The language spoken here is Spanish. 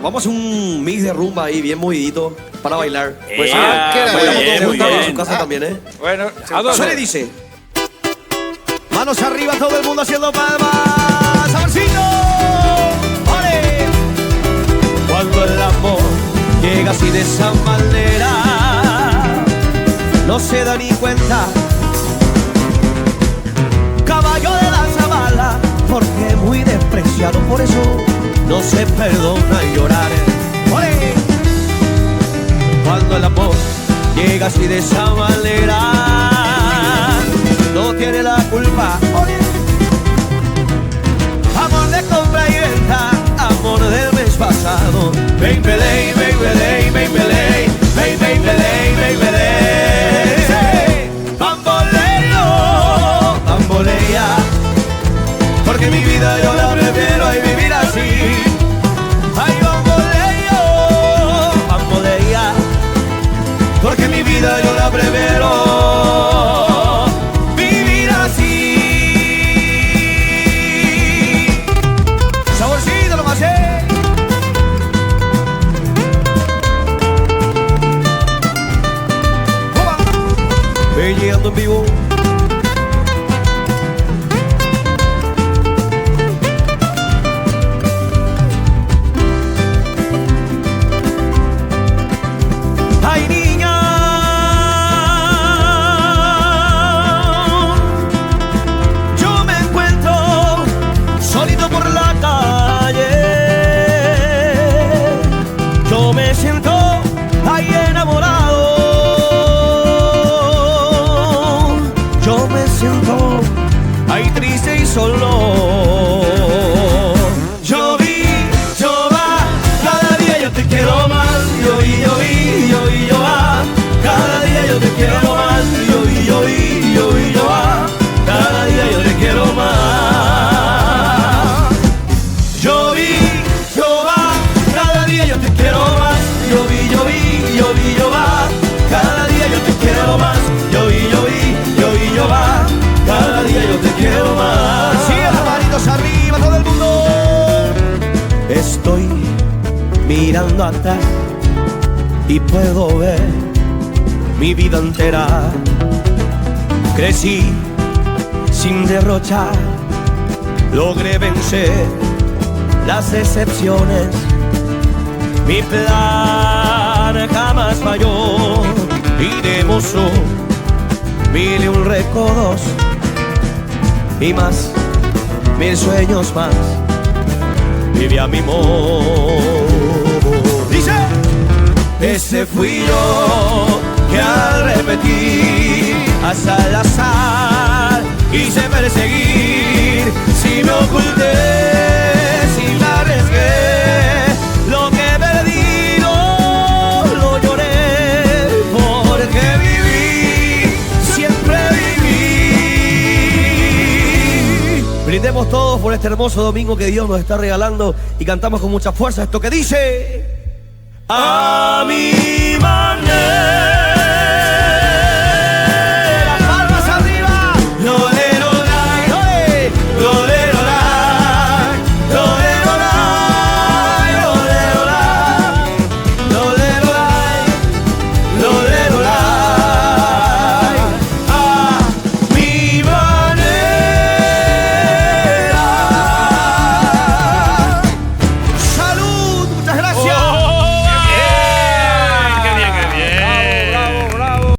Vamos a hacer un mix de rumba ahí, bien movidito, para bailar. Pues muy bien. En su casa Ah, también, ¿eh? Bueno, ¿a dónde? Suele dice. Manos arriba, todo el mundo haciendo palmas. ¡Saborcito! ¡Ole! Cuando el amor llega así de esa manera, no se da ni cuenta. Caballo de la sabana, porque es muy despreciado, por eso no se perdona llorar. ¡Ole! Cuando el amor llega así de esa manera, no tiene la culpa. ¡Ole! Amor de compra y venta, amor del mes pasado. Baby, baby, baby, baby, baby, baby, baby, baby. Bamboleo, bambolea, porque mi vida yo la prefiero y vivir así. Ay, bamboleo, bambolea, porque mi vida yo la prefiero vivir así. Saborcito lo más ven llegando en vivo. Ay, niña, yo me encuentro solito por la calle. Yo me siento ahí enamorado. Yo me siento ahí triste y solo. Yo vi, yo va, cada día yo te quiero más. Yo vi, yo vi, yo vi, yo va, cada día yo te quiero más. Yo vi, yo vi, yo vi, yo va, cada día yo te quiero más. Yo vi, yo va, cada día yo te quiero más. Yo vi, yo vi, yo vi, yo va, cada día yo te quiero más. Yo vi, yo vi, yo vi, yo va, cada día yo te quiero más. Sigue las manitos arriba todo el mundo. Estoy mirando atrás y puedo ver mi vida entera. Crecí sin derrochar, logré vencer las decepciones. Mi plan jamás falló y demostró 1001 récords y más, 1000 sueños más. Vive a mi modo. Dice: ese fui yo que al repetir hasta el azar quise perseguir. Si me oculté, si me arriesgué, lo que perdí lo lloré, porque viví, siempre viví. Brindemos todos por este hermoso domingo que Dios nos está regalando y cantamos con mucha fuerza esto que dice: a mi manera.